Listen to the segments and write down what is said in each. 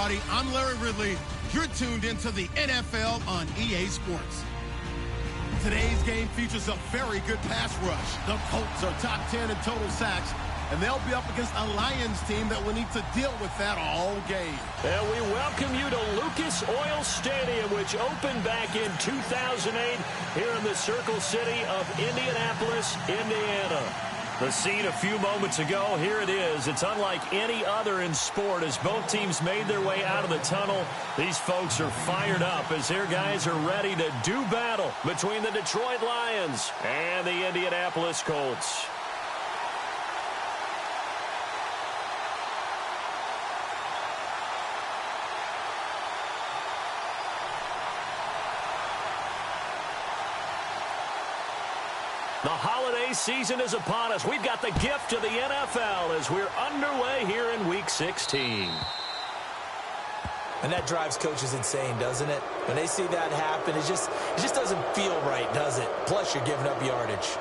everybody. I'm Larry Ridley. You're tuned into the NFL on EA Sports. Today's game features a very good pass rush. The Colts are top 10 in total sacks, and they'll be up against a Lions team that will need to deal with that all game. And we welcome you to Lucas Oil Stadium, which opened back in 2008 here in the Circle City of Indianapolis, Indiana. The scene a few moments ago, here it is. It's unlike any other in sport as both teams made their way out of the tunnel. These folks are fired up as their guys are ready to do battle between the Detroit Lions and the Indianapolis Colts. The holiday season is upon us. We've got the gift of the NFL as we're underway here in Week 16. And that drives coaches insane, doesn't it? When they see that happen, it just doesn't feel right, does it? Plus, you're giving up yardage.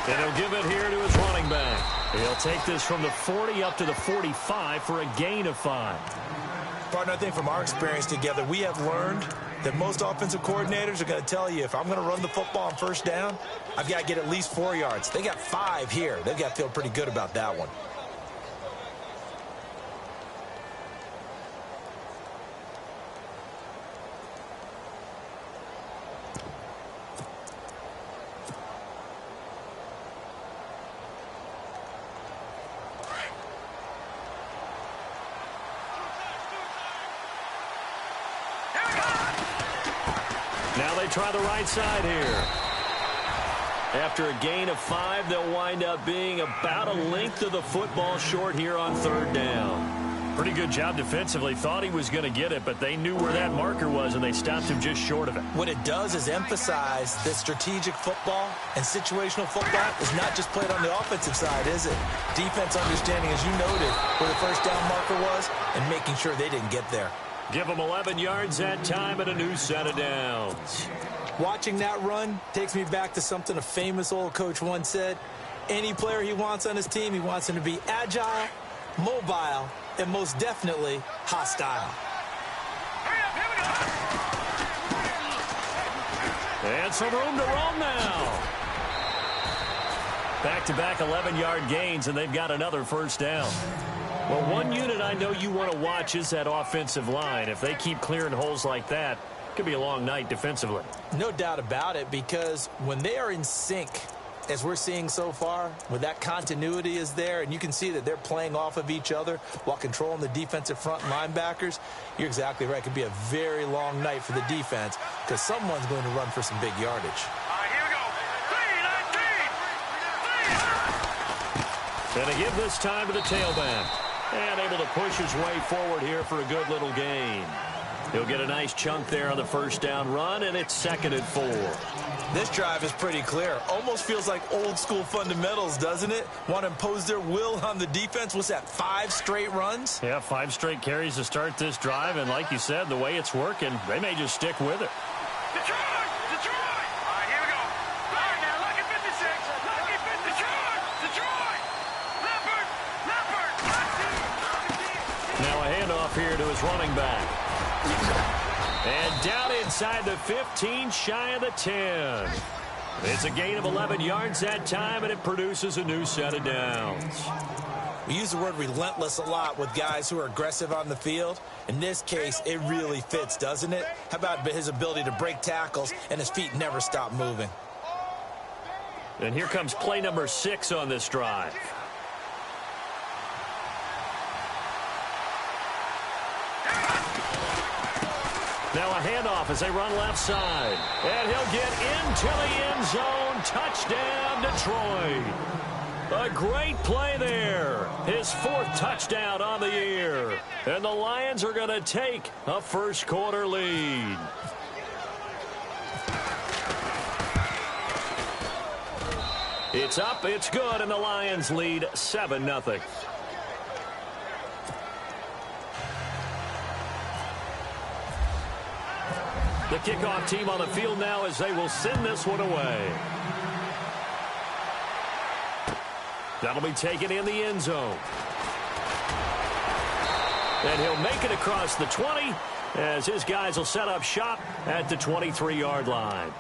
And he'll give it here to his running back. He'll take this from the 40 up to the 45 for a gain of 5. Partner, I think from our experience together, we have learned that most offensive coordinators are going to tell you, if I'm going to run the football on first down, I've got to get at least 4 yards. They got 5 here. They've got to feel pretty good about that one. Now they try the right side here. After a gain of 5, they'll wind up being about a length of the football short here on third down. Pretty good job defensively. Thought he was going to get it, but they knew where that marker was, and they stopped him just short of it. What it does is emphasize that strategic football and situational football is not just played on the offensive side, is it? Defense understanding, as you noted, where the first down marker was and making sure they didn't get there. Give them 11 yards that time and a new set of downs. Watching that run takes me back to something a famous old coach once said. Any player he wants on his team, he wants him to be agile, mobile, and most definitely hostile. And some room to roam now. Back-to-back 11-yard gains, and they've got another first down. Well, one unit I know you want to watch is that offensive line. If they keep clearing holes like that, it could be a long night defensively. No doubt about it, because when they are in sync, as we're seeing so far, where that continuity is there, and you can see that they're playing off of each other while controlling the defensive front linebackers, you're exactly right. It could be a very long night for the defense because someone's going to run for some big yardage. And they give this time to the tailback. And able to push his way forward here for a good little gain. He'll get a nice chunk there on the first down run, and it's 2nd and 4. This drive is pretty clear. Almost feels like old school fundamentals, doesn't it? Want to impose their will on the defense. What's that, 5 straight runs? Yeah, 5 straight carries to start this drive, and like you said, the way it's working, they may just stick with it. Detroit! Detroit! All right, here we go. All right, now, lucky 56. Lucky 50. Detroit! Detroit! Leopard! Leopard! Now a handoff here to his running back. And down inside the 15, shy of the 10. It's a gain of 11 yards that time, and it produces a new set of downs. We use the word relentless a lot with guys who are aggressive on the field. In this case, it really fits, doesn't it? How about his ability to break tackles and his feet never stop moving? And here comes play number 6 on this drive. Now a handoff as they run left side. And he'll get into the end zone. Touchdown, Detroit. A great play there. His 4th touchdown on the year. And the Lions are going to take a first-quarter lead. It's up, it's good, and the Lions lead 7-0. The kickoff team on the field now as they will send this one away. That'll be taken in the end zone. And he'll make it across the 20 as his guys will set up shop at the 23-yard line.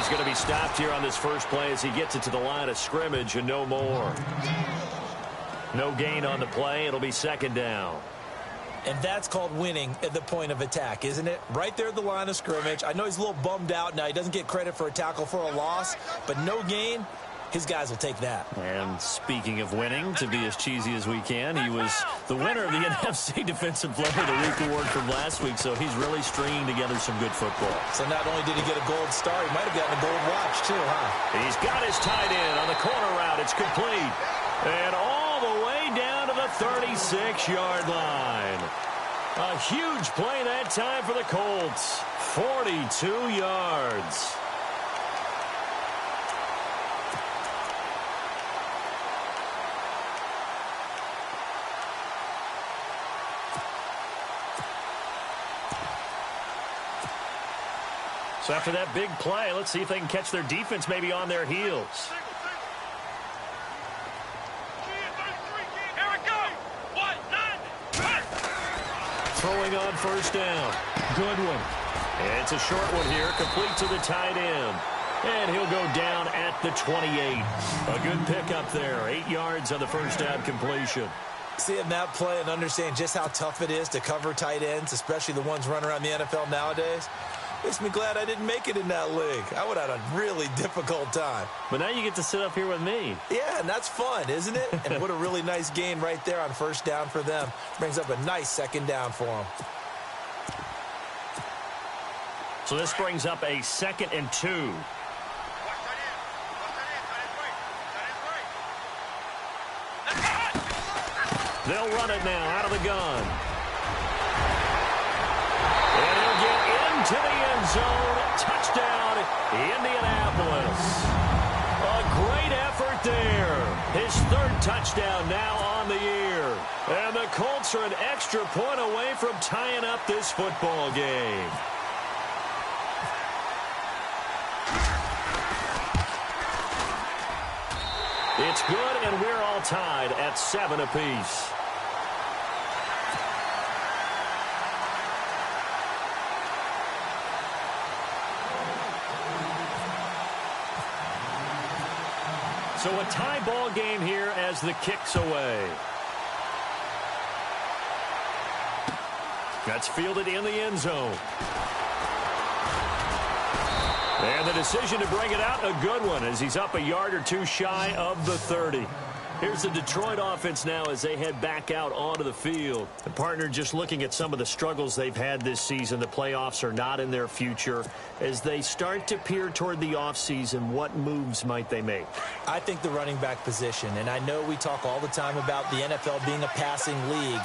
Going to be stopped here on this first play as he gets it to the line of scrimmage and no more. No gain on the play. It'll be 2nd down. And that's called winning at the point of attack, isn't it? Right there at the line of scrimmage. I know he's a little bummed out now. He doesn't get credit for a tackle for a loss, but no gain. His guys will take that. And speaking of winning, to be as cheesy as we can, he was the winner of the NFC Defensive Player of the Week award from last week, so he's really stringing together some good football. So not only did he get a gold star, he might have gotten a gold watch too, huh? He's got his tight end on the corner route. It's complete. And all the way down to the 36-yard line. A huge play that time for the Colts. 42 yards. So after that big play, let's see if they can catch their defense maybe on their heels. Here we go. 1-9. Throwing on first down. Good one. It's a short one here, complete to the tight end. And he'll go down at the 28. A good pickup there. 8 yards on the first down completion. Seeing that play and understand just how tough it is to cover tight ends, especially the ones running around the NFL nowadays, makes me glad I didn't make it in that league. I would have had a really difficult time. But now you get to sit up here with me. Yeah, and that's fun, isn't it? And what a really nice gain right there on first down for them. Brings up a nice 2nd down for them. So this brings up a 2nd and 2. They'll run it now out of the gun. And he'll get into the end zone. Touchdown, Indianapolis. A great effort there. His 3rd touchdown now on the year. And the Colts are an extra point away from tying up this football game. It's good, and we're all tied at 7 apiece. So a tie ball game here as the kick's away. That's fielded in the end zone. And the decision to bring it out, a good one, as he's up a yard or two shy of the 30. Here's the Detroit offense now as they head back out onto the field. The partner, just looking at some of the struggles they've had this season, the playoffs are not in their future. As they start to peer toward the offseason, what moves might they make? I think the running back position, and I know we talk all the time about the NFL being a passing league,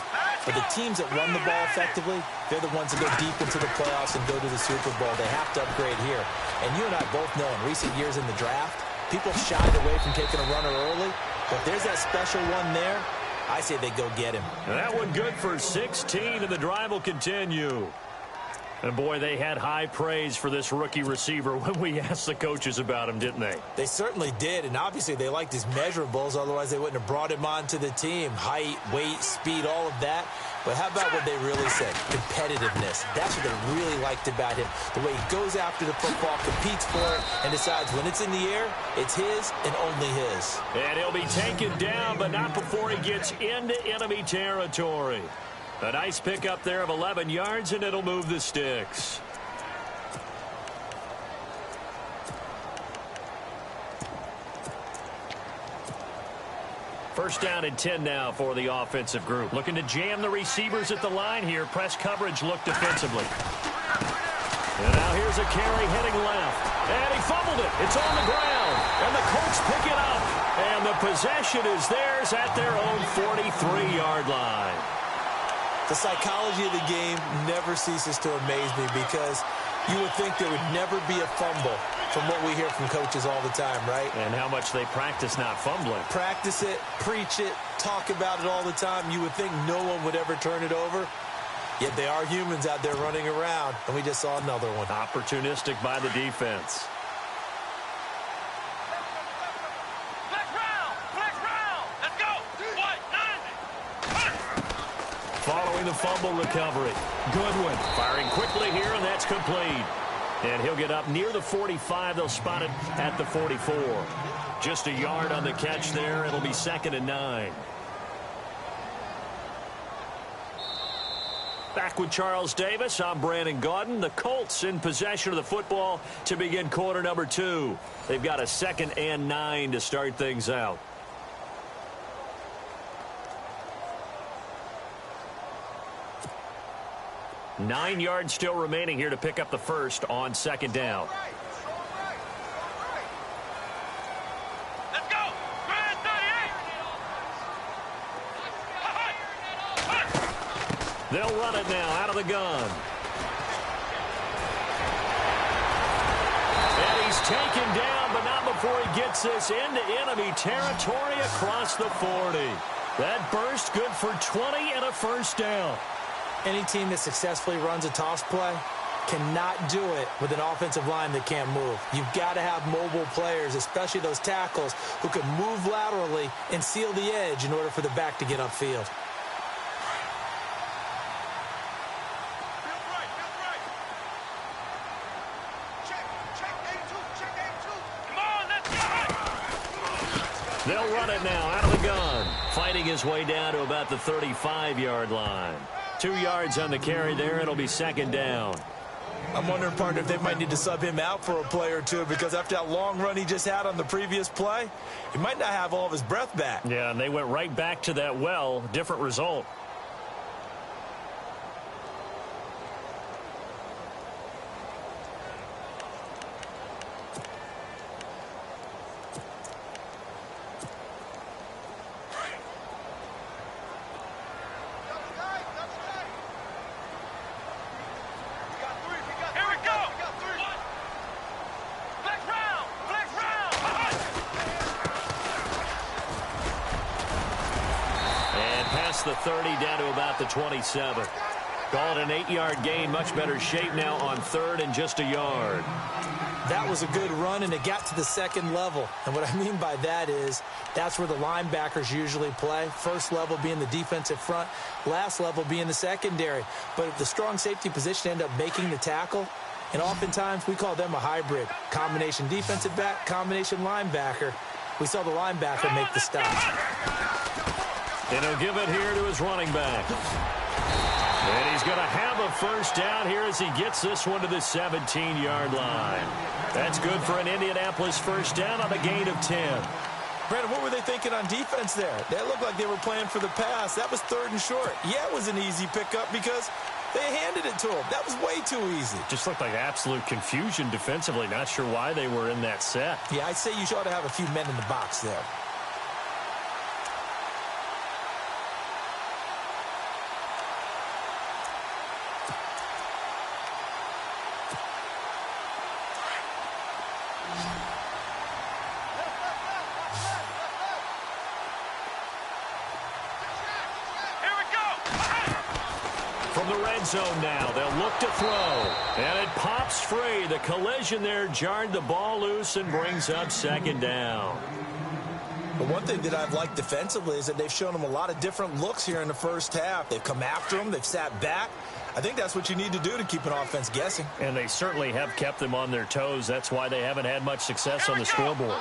but the teams that run the ball effectively, they're the ones that go deep into the playoffs and go to the Super Bowl. They have to upgrade here. And you and I both know in recent years in the draft, people shied away from taking a runner early. But there's that special one there. I say they go get him. And that one good for 16, and the drive will continue. And, boy, they had high praise for this rookie receiver when we asked the coaches about him, didn't they? They certainly did, and obviously they liked his measurables. Otherwise, they wouldn't have brought him onto the team. Height, weight, speed, all of that. But how about what they really said? Competitiveness. That's what they really liked about him. The way he goes after the football, competes for it, and decides when it's in the air, it's his and only his. And he'll be taken down, but not before he gets into enemy territory. A nice pickup there of 11 yards, and it'll move the sticks. First down and 10 now for the offensive group. Looking to jam the receivers at the line here. Press coverage look defensively. And now here's a carry heading left. And he fumbled it. It's on the ground. And the Colts pick it up. And the possession is theirs at their own 43-yard line. The psychology of the game never ceases to amaze me because you would think there would never be a fumble from what we hear from coaches all the time, right? And how much they practice not fumbling. Practice it, preach it, talk about it all the time. You would think no one would ever turn it over. Yet they are humans out there running around, and we just saw another one. Opportunistic by the defense. Let's go. Following the fumble recovery. Goodwin firing quickly here, and that's complete. And he'll get up near the 45. They'll spot it at the 44. Just a yard on the catch there. It'll be 2nd and 9. Back with Charles Davis. I'm Brandon Gaudin. The Colts in possession of the football to begin quarter number 2. They've got a 2nd and 9 to start things out. Nine yards still remaining here to pick up the first on 2nd down. Let's go. Grand 38. They'll run it now out of the gun. And he's taken down, but not before he gets this into enemy territory across the 40. That burst good for 20 and a first down. Any team that successfully runs a toss play cannot do it with an offensive line that can't move. You've got to have mobile players, especially those tackles, who can move laterally and seal the edge in order for the back to get upfield. Come on, let's go. They'll run it now out of the gun. Fighting his way down to about the 35-yard line. 2 yards on the carry there. It'll be 2nd down. I'm wondering, partner, if they might need to sub him out for a play or two because after that long run he just had on the previous play, he might not have all of his breath back. Yeah, and they went right back to that well. Different result. The 30 down to about the 27. Called an 8-yard gain. Much better shape now on 3rd and just a yard. That was a good run, and it got to the 2nd level. And what I mean by that is that's where the linebackers usually play. First level being the defensive front, last level being the secondary. But if the strong safety position end up making the tackle, and oftentimes we call them a hybrid. Combination defensive back, combination linebacker. We saw the linebacker make the stop. And he'll give it here to his running back. And he's going to have a first down here as he gets this one to the 17-yard line. That's good for an Indianapolis first down on a gain of 10. Brandon, what were they thinking on defense there? That looked like they were playing for the pass. That was 3rd and short. Yeah, it was an easy pickup because they handed it to him. That was way too easy. Just looked like absolute confusion defensively. Not sure why they were in that set. Yeah, I'd say you ought to have a few men in the box there. From the red zone now, they'll look to throw. And it pops free. The collision there jarred the ball loose and brings up 2nd down. But one thing that I've liked defensively is that they've shown them a lot of different looks here in the first half. They've come after them. They've sat back. I think that's what you need to do to keep an offense guessing. And they certainly have kept them on their toes. That's why they haven't had much success on the scoreboard.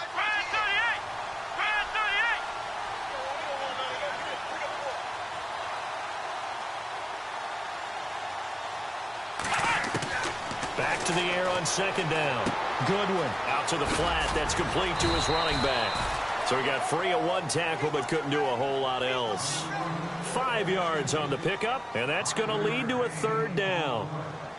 Back to the air on second down. Goodwin out to the flat. That's complete to his running back. So he got free of one tackle but couldn't do a whole lot else. 5 yards on the pickup, and that's going to lead to a third down.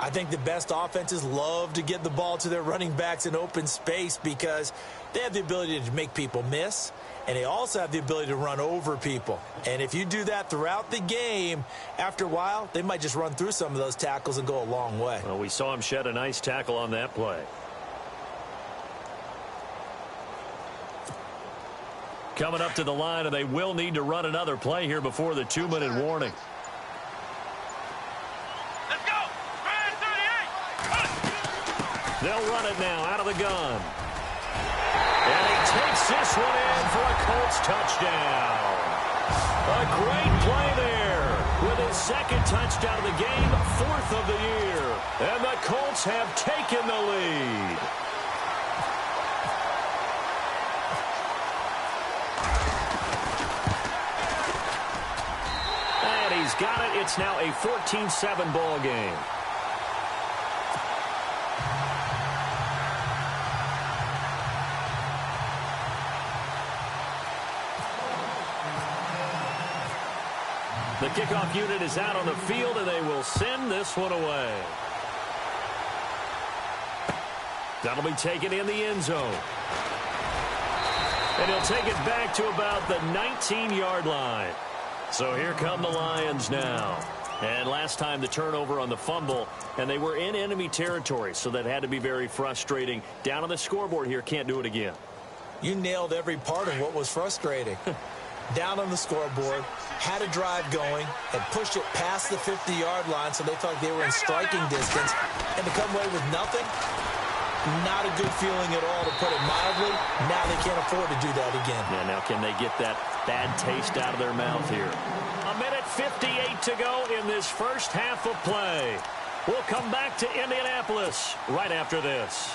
I think the best offenses love to get the ball to their running backs in open space because they have the ability to make people miss, and they also have the ability to run over people. And if you do that throughout the game, after a while, they might just run through some of those tackles and go a long way. Well, we saw him shed a nice tackle on that play. Coming up to the line, and they will need to run another play here before the 2-minute warning. Let's go! Run 38! They'll run it now out of the gun. And he takes this one in for a Colts touchdown. A great play there with his second touchdown of the game, 4th of the year. And the Colts have taken the lead. He's got it. It's now a 14-7 ball game. The kickoff unit is out on the field, and they will send this one away. That'll be taken in the end zone. And he'll take it back to about the 19-yard line. So here come the Lions now. And last time the turnover on the fumble, and they were in enemy territory, so that had to be very frustrating. Down on the scoreboard here, can't do it again. You nailed every part of what was frustrating. Down on the scoreboard, had a drive going, and pushed it past the 50-yard line so they thought they were in striking distance, and to come away with nothing, not a good feeling at all, to put it mildly. Now they can't afford to do that again. Yeah, now can they get that bad taste out of their mouth here? 1:58 to go in this first half of play. We'll come back to Indianapolis right after this.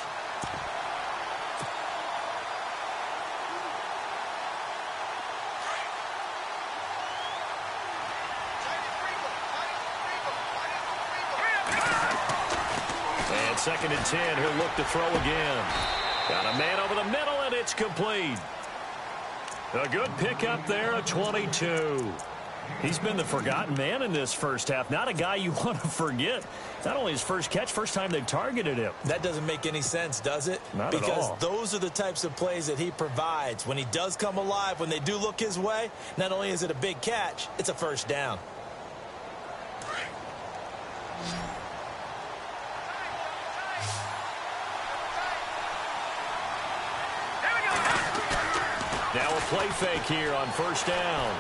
And 2nd and 10, he'll look to throw again. Got a man over the middle, and it's complete. A good pickup there, a 22. He's been the forgotten man in this first half. Not a guy you want to forget. Not only his first catch, first time they've targeted him. That doesn't make any sense, does it? Not at all. Because those are the types of plays that he provides. When he does come alive, when they do look his way, not only is it a big catch, it's a first down. Now a play fake here on first down.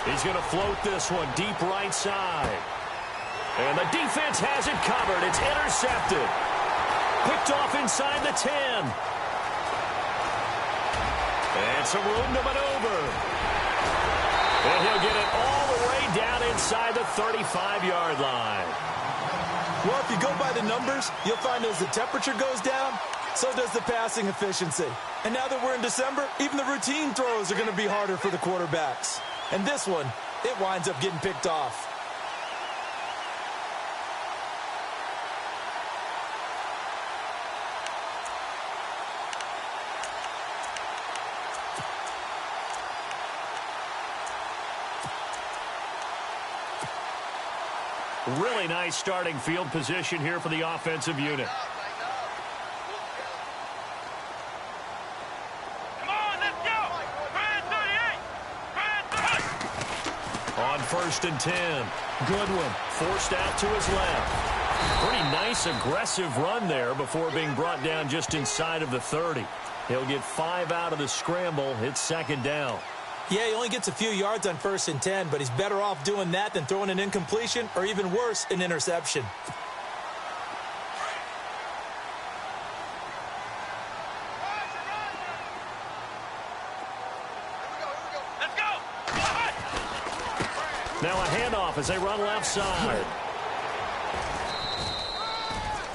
He's going to float this one deep right side. And the defense has it covered. It's intercepted. Picked off inside the 10. And some room to maneuver. And he'll get it all the way down inside the 35-yard line. Well, if you go by the numbers, you'll find as the temperature goes down, so does the passing efficiency. And now that we're in December, even the routine throws are going to be harder for the quarterbacks. And this one, it winds up getting picked off. Really nice starting field position here for the offensive unit. On 1st and 10, Goodwin forced out to his left. Pretty nice aggressive run there before being brought down just inside of the 30. He'll get 5 out of the scramble. It's 2nd down. Yeah, he only gets a few yards on 1st and 10, but he's better off doing that than throwing an incompletion or even worse, an interception. Now a handoff as they run left side.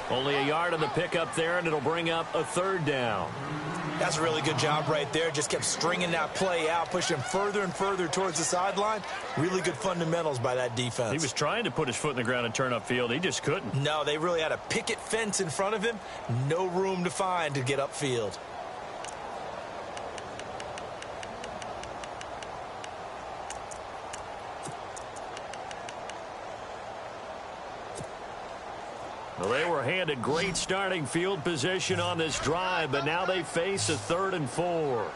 Only a yard on the pickup there, and it'll bring up a 3rd down. That's a really good job right there. Just kept stringing that play out, pushing further and further towards the sideline. Really good fundamentals by that defense. He was trying to put his foot in the ground and turn upfield. He just couldn't. No, they really had a picket fence in front of him. No room to find to get upfield. Well, they were handed great starting field position on this drive, but now they face a 3rd and 4.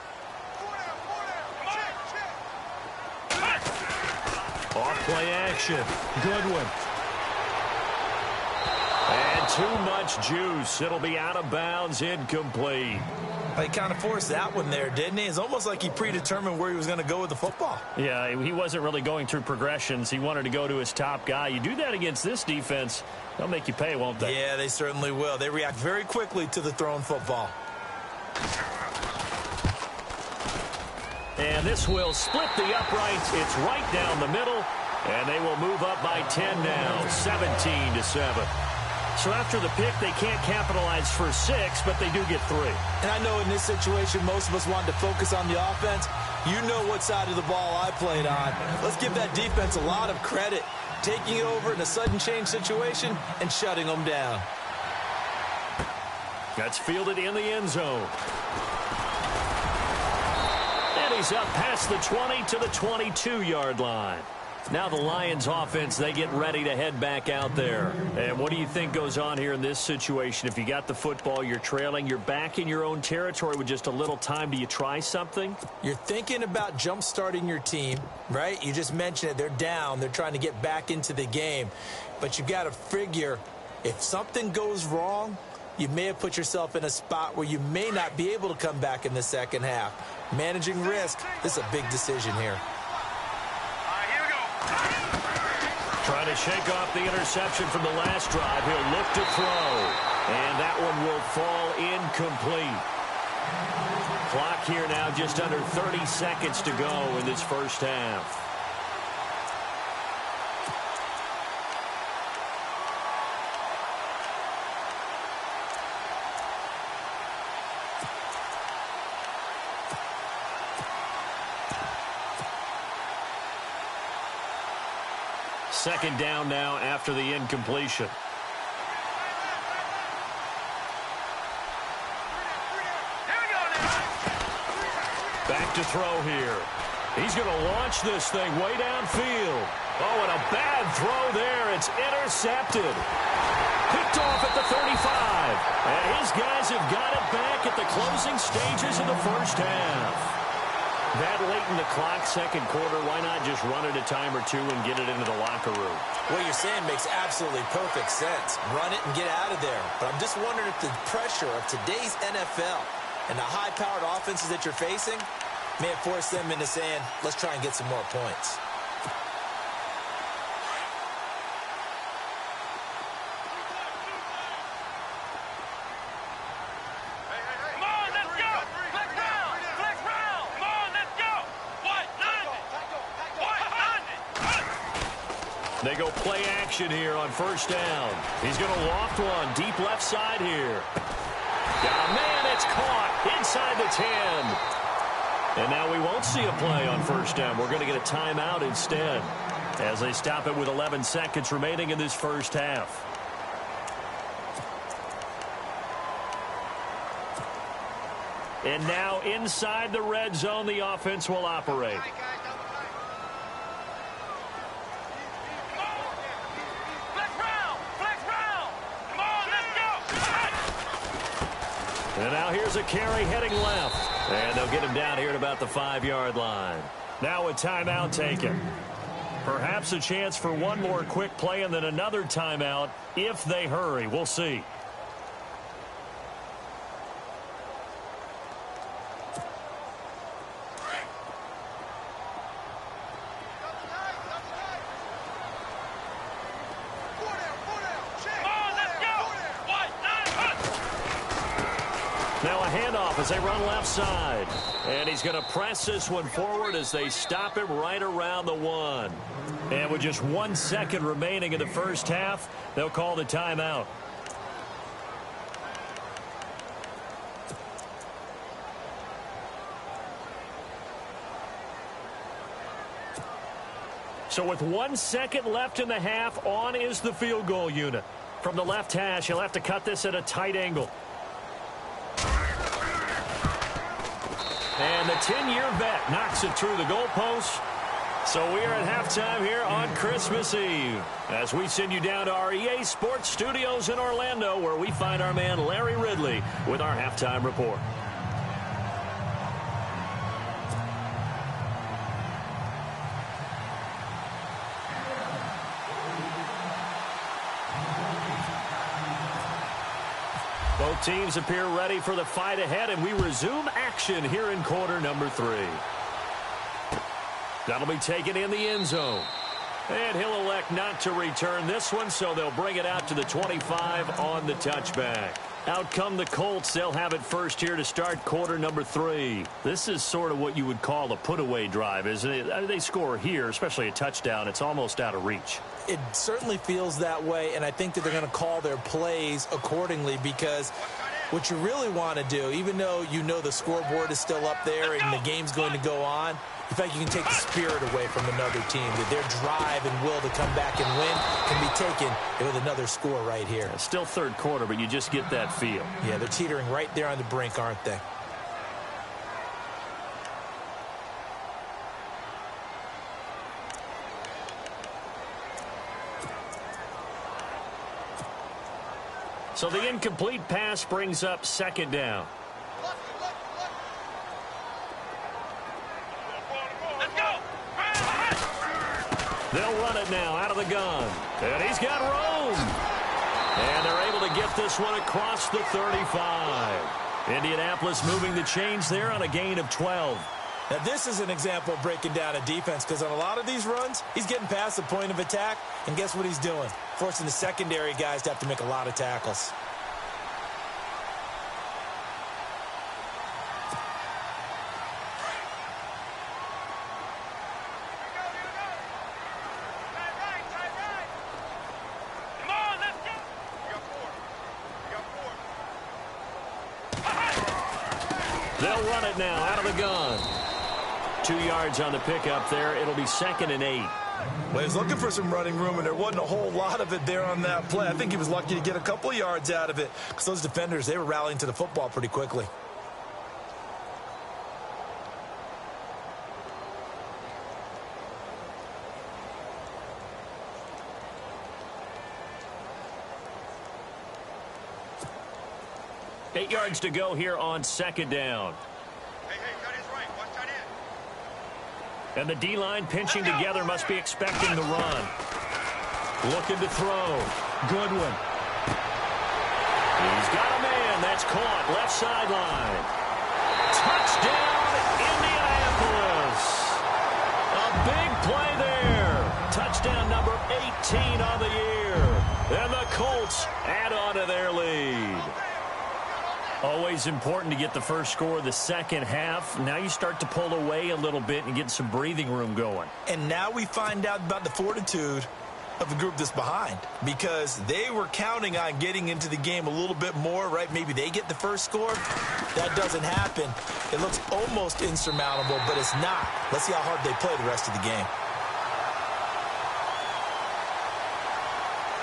Off play action. Goodwin. And too much juice. It'll be out of bounds, incomplete. He kind of forced that one there, didn't he? It's almost like he predetermined where he was going to go with the football. Yeah, he wasn't really going through progressions. He wanted to go to his top guy. You do that against this defense, they'll make you pay, won't they? Yeah, they certainly will. They react very quickly to the thrown football. And this will split the uprights. It's right down the middle, and they will move up by 10 now, 17-7. So after the pick, they can't capitalize for 6, but they do get 3. And I know in this situation, most of us wanted to focus on the offense. You know what side of the ball I played on. Let's give that defense a lot of credit, taking it over in a sudden change situation and shutting them down. That's fielded in the end zone. And he's up past the 20 to the 22-yard line. Now the Lions offense, they get ready to head back out there. And what do you think goes on here in this situation? If you got the football, you're trailing, you're back in your own territory with just a little time. Do you try something? You're thinking about jump-starting your team, right? You just mentioned it. They're down. They're trying to get back into the game. But you got to figure if something goes wrong, you may have put yourself in a spot where you may not be able to come back in the second half. Managing risk, this is a big decision here. Trying to shake off the interception from the last drive. He'll look to throw. And that one will fall incomplete. Clock here now just under 30 seconds to go in this first half. Second down now after the incompletion. Back to throw here. He's going to launch this thing way downfield. Oh, and a bad throw there. It's intercepted. Picked off at the 35. And his guys have got it back at the closing stages of the first half. That late in the clock, second quarter, why not just run it a time or two and get it into the locker room? What you're saying makes absolutely perfect sense. Run it and get out of there. But I'm just wondering if the pressure of today's NFL and the high-powered offenses that you're facing may have forced them into saying, let's try and get some more points. They go play action here on first down. He's going to loft one deep left side here. Got a man, it's caught inside the 10. And now we won't see a play on first down. We're going to get a timeout instead as they stop it with 11 seconds remaining in this first half. And now inside the red zone, the offense will operate. And now here's a carry heading left. And they'll get him down here at about the 5-yard line. Now a timeout taken. Perhaps a chance for one more quick play and then another timeout if they hurry. We'll see. Now a handoff as they run left side. And he's going to press this one forward as they stop him right around the 1. And with just 1 second remaining in the first half, they'll call the timeout. So with 1 second left in the half, on is the field goal unit. From the left hash, he'll have to cut this at a tight angle. And the 10-year vet knocks it through the goalpost. So we are at halftime here on Christmas Eve as we send you down to our EA Sports Studios in Orlando, where we find our man Larry Ridley with our halftime report. Both teams appear ready for the fight ahead, and we resume action here in quarter number 3. That'll be taken in the end zone. And he'll elect not to return this one, so they'll bring it out to the 25 on the touchback. Out come the Colts. They'll have it first here to start quarter number 3. This is sort of what you would call a put-away drive, isn't it? They score here, especially a touchdown. It's almost out of reach. It certainly feels that way, and I think that they're going to call their plays accordingly, because what you really want to do, even though you know the scoreboard is still up there and the game's going to go on, in fact, you can take the spirit away from another team, that their drive and will to come back and win can be taken with another score right here. It's still third quarter, but you just get that feel. Yeah, they're teetering right there on the brink, aren't they? So the incomplete pass brings up second down. They'll run it now out of the gun. And he's got room. And they're able to get this one across the 35. Indianapolis moving the chains there on a gain of 12. Now, this is an example of breaking down a defense, because on a lot of these runs, he's getting past the point of attack, and guess what he's doing? Forcing the secondary guys to have to make a lot of tackles. They'll run it now out of the gun. 2 yards on the pickup there. It'll be 2nd and 8. Well, he was looking for some running room, and there wasn't a whole lot of it there on that play. I think he was lucky to get a couple of yards out of it, because those defenders, they were rallying to the football pretty quickly. Eight yards to go here on second down. Hey, got his right. Watch that in. And the D-line pinching together, must be expecting the run. Looking to throw. Goodwin. He's got a man. That's caught. Left sideline. Touchdown, Indianapolis. A big play there. Touchdown number 18 on the year. And the Colts add on to their lead. Always important to get the first score of the second half. Now you start to pull away a little bit and get some breathing room going. And now we find out about the fortitude of the group that's behind, because they were counting on getting into the game a little bit more, right? Maybe they get the first score. That doesn't happen. It looks almost insurmountable, but it's not. Let's see how hard they play the rest of the game.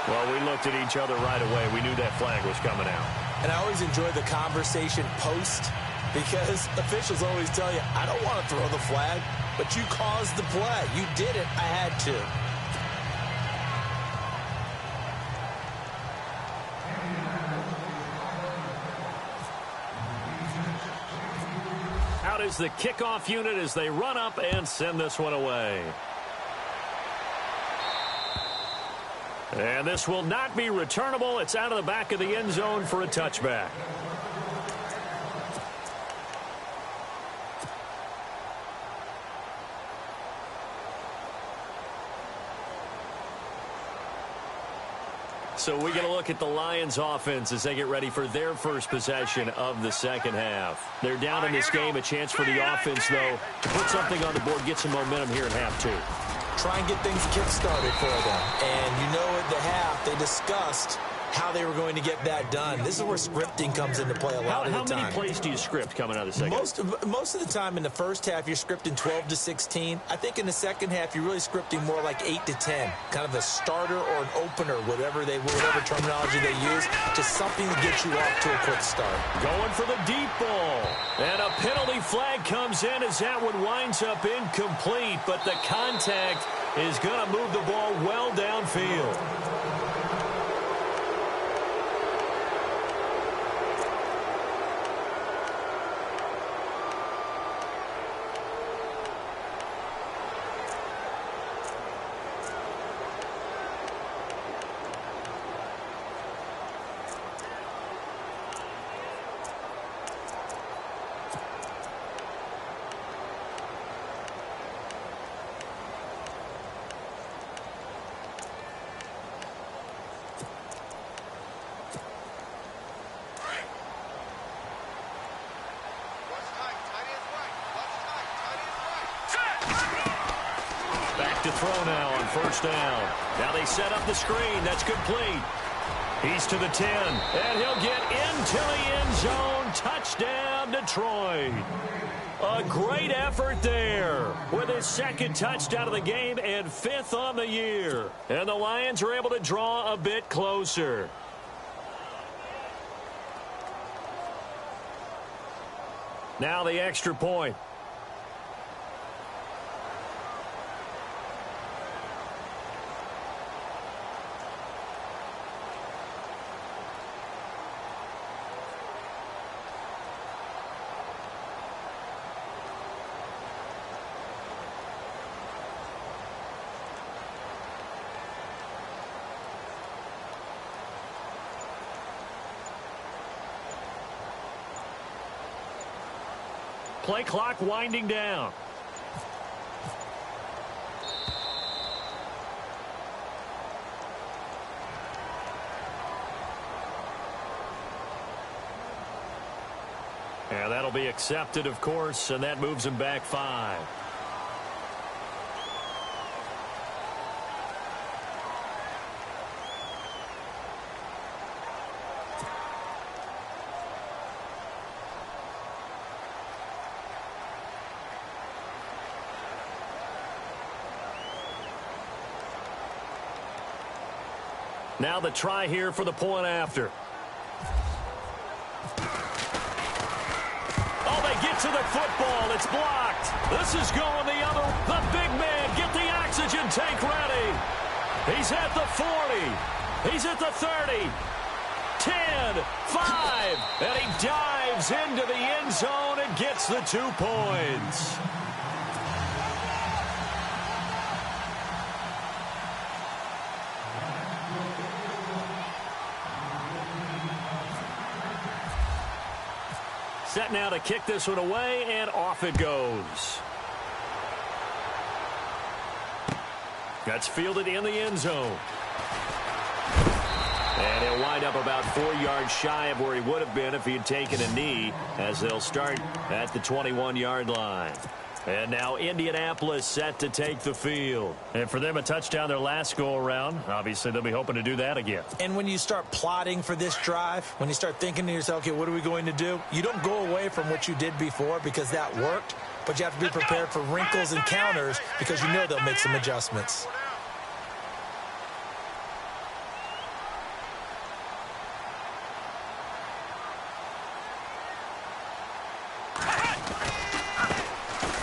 Well, we looked at each other right away. We knew that flag was coming out. And I always enjoy the conversation post, because officials always tell you, I don't want to throw the flag, but you caused the play. You did it. I had to. Out is the kickoff unit as they run up and send this one away. And this will not be returnable. It's out of the back of the end zone for a touchback. So we get a look at the Lions offense as they get ready for their first possession of the second half. They're down in this game. A chance for the offense, though, to put something on the board, get some momentum here in half two. Try and get things kick-started for them. And you know at the half, they discussed how they were going to get that done. This is where scripting comes into play a lot of the time. How many plays do you script coming out of the second half? Most of the time in the first half, you're scripting 12 to 16. I think in the second half, you're really scripting more like 8 to 10. Kind of a starter or an opener, whatever terminology they use, just something to get you off to a quick start. Going for the deep ball. And a penalty flag comes in as that one winds up incomplete, but the contact is going to move the ball well downfield. To throw now on first down. Now they set up the screen. That's complete. He's to the 10, and he'll get into the end zone. Touchdown, Detroit. A great effort there with his second touchdown of the game and 5th on the year. And the Lions are able to draw a bit closer. Now the extra point. Play clock winding down. And that'll be accepted, of course, and that moves him back 5. Now the try here for the point after. Oh, they get to the football. It's blocked. This is going the other. The big man, get the oxygen tank ready. He's at the 40. He's at the 30. 10, 5, and he dives into the end zone and gets the 2 points. Set now to kick this one away, and off it goes. That's fielded in the end zone. And he'll wind up about 4 yards shy of where he would have been if he had taken a knee, as they'll start at the 21-yard line. And now Indianapolis set to take the field. And for them, a touchdown their last go-around. Obviously, they'll be hoping to do that again. And when you start plotting for this drive, when you start thinking to yourself, okay, what are we going to do? You don't go away from what you did before because that worked, but you have to be prepared for wrinkles and counters because you know they'll make some adjustments.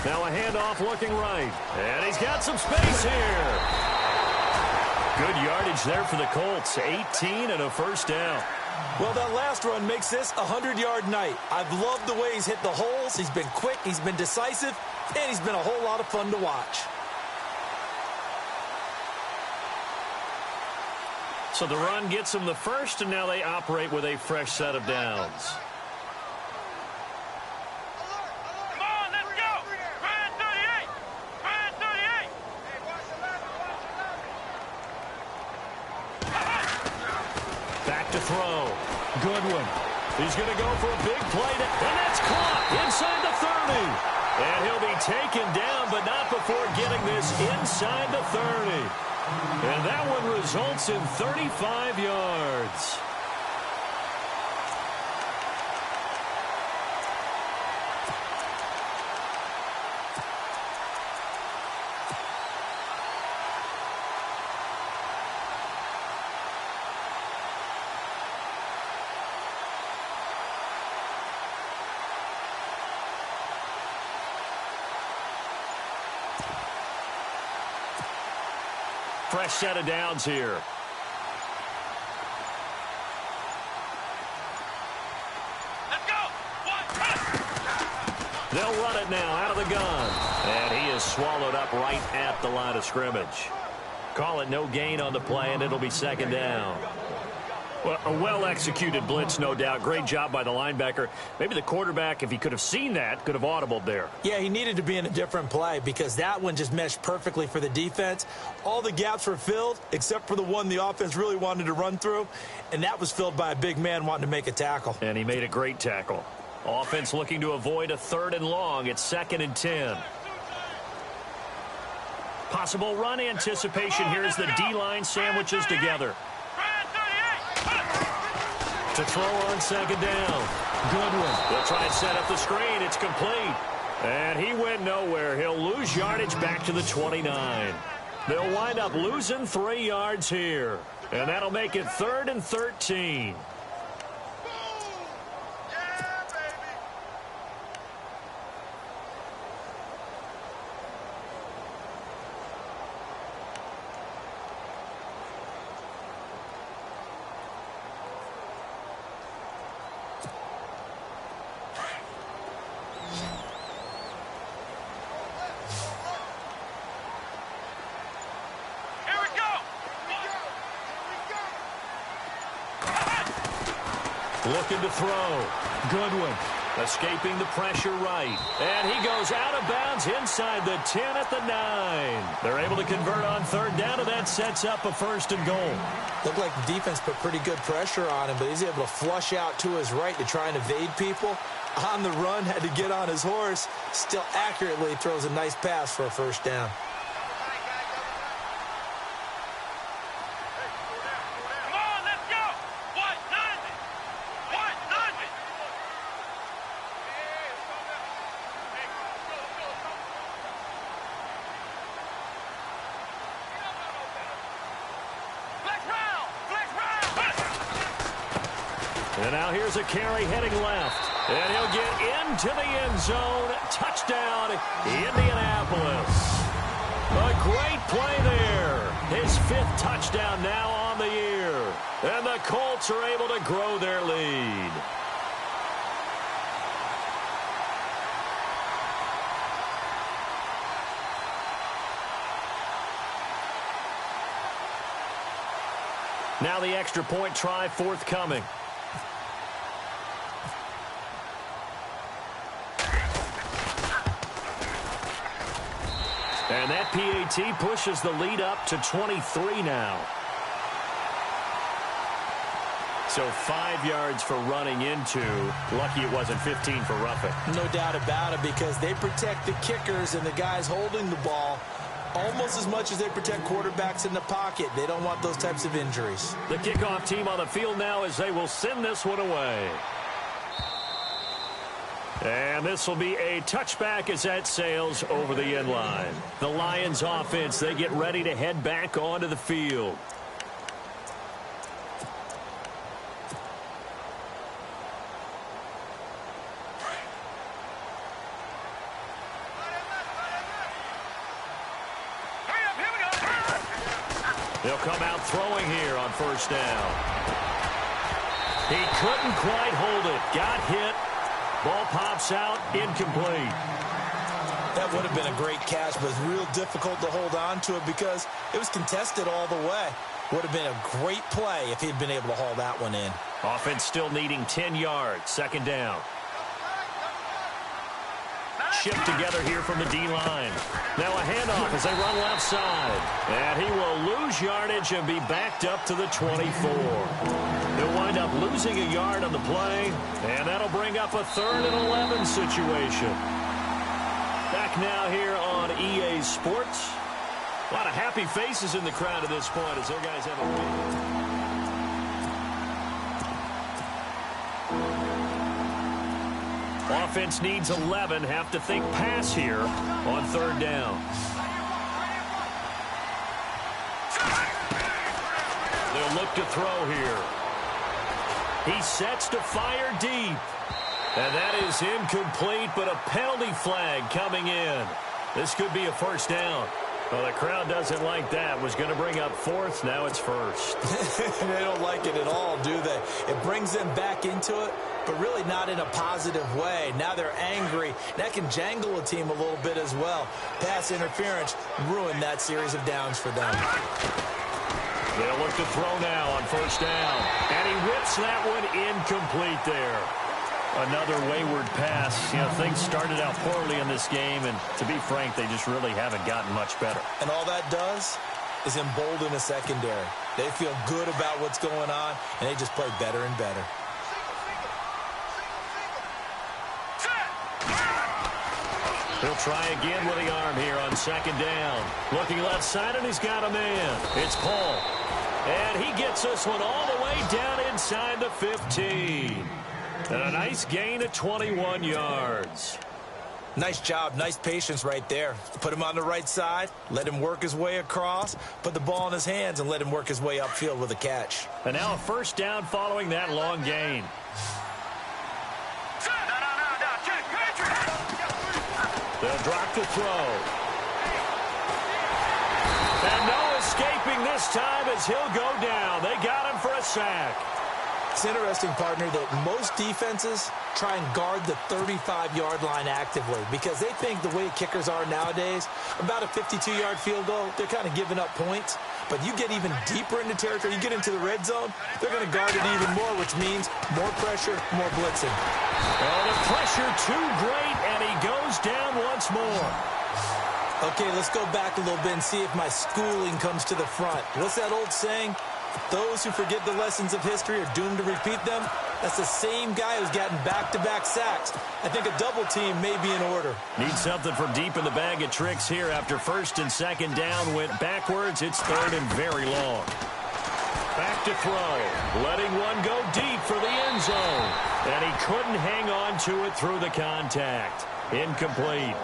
Now a handoff looking right. And he's got some space here. Good yardage there for the Colts. 18 and a first down. Well, that last run makes this a 100-yard night. I've loved the way he's hit the holes. He's been quick, he's been decisive, and he's been a whole lot of fun to watch. So the run gets them the first, and now they operate with a fresh set of downs. throw. Goodwin. He's going to go for a big play, and that's caught inside the 30. And he'll be taken down, but not before getting this inside the 30. And that one results in 35 yards. Fresh set of downs here. Let's go. They'll run it now out of the gun. And he is swallowed up right at the line of scrimmage. Call it no gain on the play, and it'll be second down. Well, a well-executed blitz, no doubt. Great job by the linebacker. Maybe the quarterback, if he could have seen that, could have audibled there. Yeah, he needed to be in a different play because that one just meshed perfectly for the defense. All the gaps were filled except for the one the offense really wanted to run through, and that was filled by a big man wanting to make a tackle. And he made a great tackle. Offense looking to avoid a 3rd and long. It's 2nd and 10. Possible run anticipation here as the D-line sandwiches together. To throw on second down. Goodwin. They'll try and set up the screen. It's complete. And he went nowhere. He'll lose yardage back to the 29. They'll wind up losing 3 yards here. And that'll make it 3rd and 13. Looking to throw. Goodwin escaping the pressure right. And he goes out of bounds inside the 10 at the 9. They're able to convert on 3rd down, and that sets up a 1st and goal. Looked like the defense put pretty good pressure on him, but he's able to flush out to his right to try and evade people. On the run, had to get on his horse. Still accurately throws a nice pass for a 1st down. And now here's a carry heading left. And he'll get into the end zone. Touchdown, Indianapolis. A great play there. His 5th touchdown now on the year. And the Colts are able to grow their lead. Now the extra point try forthcoming. And that PAT pushes the lead up to 23 now. So 5 yards for running into. Lucky it wasn't 15 for roughing. No doubt about it, because they protect the kickers and the guys holding the ball almost as much as they protect quarterbacks in the pocket. They don't want those types of injuries. The kickoff team on the field now as they will send this one away. And this will be a touchback as that sails over the end line. The Lions offense, they get ready to head back onto the field. They'll come out throwing here on 1st down. He couldn't quite hold it. Got hit. Ball pops out, incomplete. That would have been a great catch, but it's real difficult to hold on to it because it was contested all the way. Would have been a great play if he'd been able to haul that one in. Offense still needing 10 yards. 2nd down. shift together here from the D-line. Now a handoff as they run left side. And he will lose yardage and be backed up to the 24. He'll wind up losing a yard on the play, and that'll bring up a 3rd and 11 situation. Back now here on EA Sports. A lot of happy faces in the crowd at this point as their guys have a win. Offense needs 11. Have to think pass here on 3rd down. They'll look to throw here. He sets to fire deep. And that is incomplete, but a penalty flag coming in. This could be a 1st down. Well, the crowd doesn't like that. Was going to bring up 4th. Now it's 1st. They don't like it at all, do they? It brings them back into it, but really not in a positive way. Now they're angry. That can jangle a team a little bit as well. Pass interference ruined that series of downs for them. They'll look to throw now on 1st down. And he whips that one incomplete there. Another wayward pass. You know, things started out poorly in this game, and to be frank, they just really haven't gotten much better. And all that does is embolden a secondary. They feel good about what's going on, and they just play better and better. He'll try again with the arm here on 2nd down. Looking left side, and he's got a man. It's Paul. And he gets this one all the way down inside the 15. And a nice gain of 21 yards. Nice job, nice patience right there. Put him on the right side, let him work his way across, put the ball in his hands, and let him work his way upfield with a catch. And now a 1st down following that long gain. They'll drop to throw. And no escaping this time as he'll go down. They got him for a sack. It's interesting, partner, that most defenses try and guard the 35-yard line actively because they think the way kickers are nowadays, about a 52-yard field goal, they're kind of giving up points. But you get even deeper into territory, you get into the red zone, they're going to guard it even more, which means more pressure, more blitzing. Oh, the pressure too great, and he goes down once more. Okay, let's go back a little bit and see if my schooling comes to the front. What's that old saying? Those who forget the lessons of history are doomed to repeat them. That's the same guy who's gotten back-to-back sacks. I think a double team may be in order. Need something from deep in the bag of tricks here. After 1st and 2nd down went backwards, it's 3rd and very long. Back to throw. Letting one go deep for the end zone. And he couldn't hang on to it through the contact. Incomplete.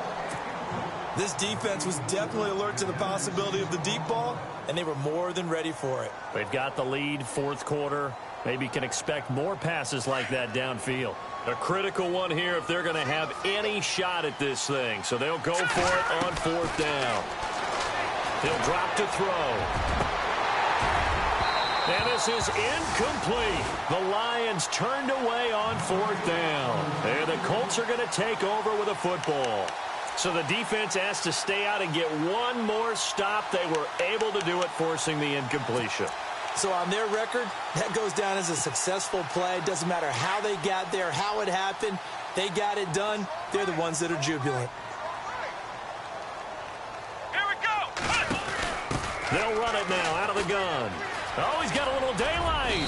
This defense was definitely alert to the possibility of the deep ball, and they were more than ready for it. They've got the lead, 4th quarter. Maybe can expect more passes like that downfield. A critical one here if they're going to have any shot at this thing. So they'll go for it on 4th down. He'll drop to throw. And this is incomplete. The Lions turned away on 4th down. And the Colts are going to take over with a football. So the defense has to stay out and get one more stop. They were able to do it, forcing the incompletion. So on their record, that goes down as a successful play. Doesn't matter how they got there, how it happened. They got it done. They're the ones that are jubilant. Here we go. They'll run it now out of the gun. Oh, he's got a little daylight.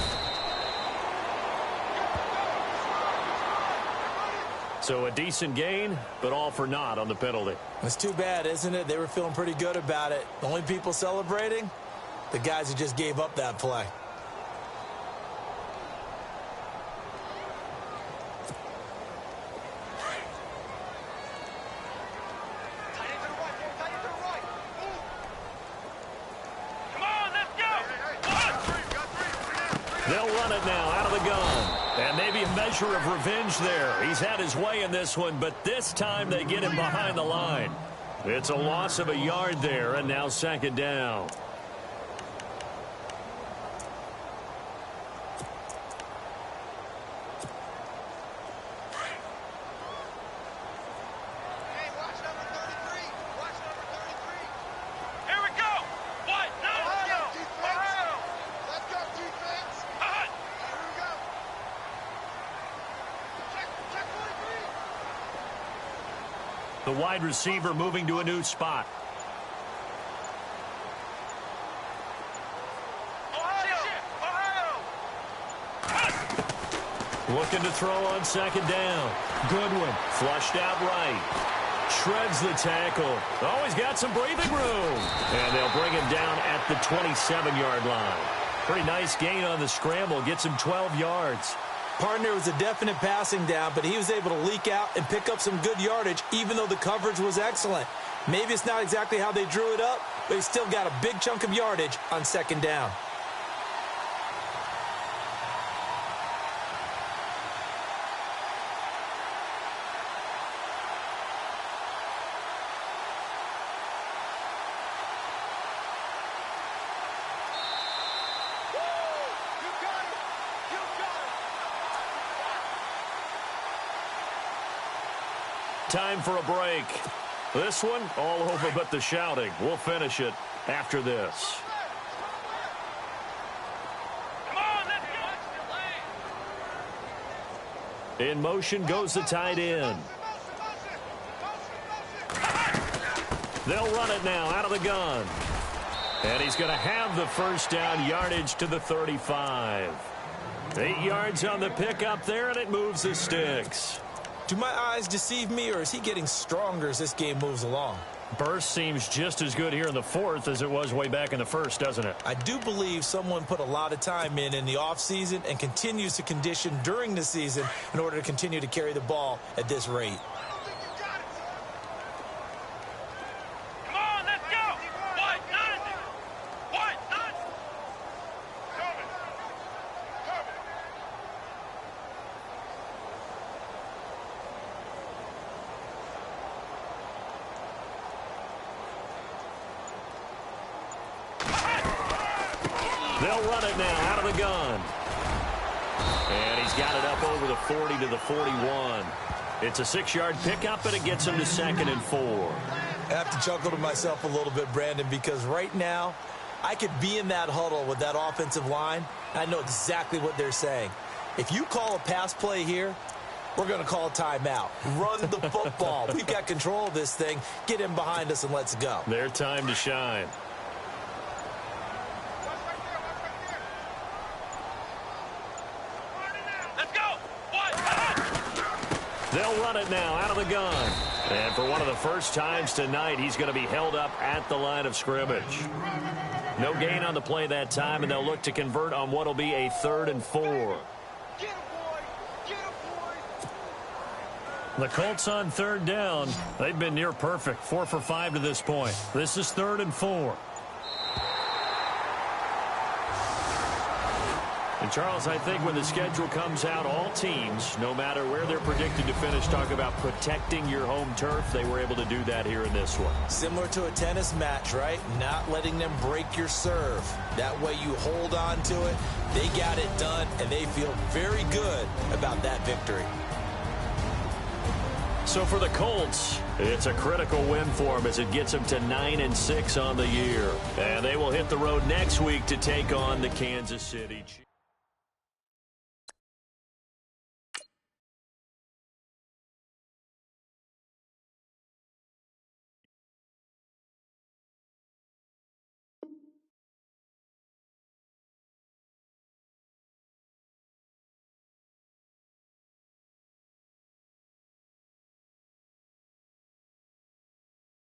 So a decent gain, but all for naught on the penalty. It's too bad, isn't it? They were feeling pretty good about it. The only people celebrating, the guys who just gave up that play. Come on, let's go. They'll run it now out of the gun. And maybe a measure of revenge there. He's had his way in this one, but this time they get him behind the line. It's a loss of a yard there, and now 2nd down. Here we go. What? No, let's go. Ohio. Let's go, defense. Hot. Here we go. Check 43. The wide receiver moving to a new spot. Looking to throw on second down. Goodwin flushed out right. Shreds the tackle. Oh, he's got some breathing room. And they'll bring him down at the 27-yard line. Pretty nice gain on the scramble. Gets him 12 yards. Partner was a definite passing down, but he was able to leak out and pick up some good yardage, even though the coverage was excellent. Maybe it's not exactly how they drew it up, but he still got a big chunk of yardage on second down. Time for a break. This one, all over but the shouting. We'll finish it after this. Come on, let's go. In motion goes the tight end. They'll run it now out of the gun. And he's going to have the first down, yardage to the 35. 8 yards on the pickup there, and it moves the sticks. Do my eyes deceive me, or is he getting stronger as this game moves along? Burst seems just as good here in the fourth as it was way back in the first, doesn't it? I do believe someone put a lot of time in the offseason and continues to condition during the season in order to continue to carry the ball at this rate. Come on, let's go. White, none. White, none. Coming. Coming. They'll run it now out of the gun. And he's got it up over the 40 to the 41. It's a 6-yard pickup, and it gets him to 2nd and 4. I have to chuckle to myself a little bit, Brandon, because right now I could be in that huddle with that offensive line. I know exactly what they're saying. If you call a pass play here, we're going to call a timeout. Run the football. We've got control of this thing. Get him behind us and let's go. Their time to shine. Let's go. White. They'll run it now out of the gun. And for one of the first times tonight, he's going to be held up at the line of scrimmage. No gain on the play that time, and they'll look to convert on what will be a 3rd and 4. Get him, boy. Get him, boy. The Colts on 3rd down. They've been near perfect, 4 for 5 to this point. This is 3rd and 4. And, Charles, I think when the schedule comes out, all teams, no matter where they're predicted to finish, talk about protecting your home turf. They were able to do that here in this one. Similar to a tennis match, right? Not letting them break your serve. That way you hold on to it. They got it done, and they feel very good about that victory. So for the Colts, it's a critical win for them as it gets them to 9-6 on the year. And they will hit the road next week to take on the Kansas City Chiefs.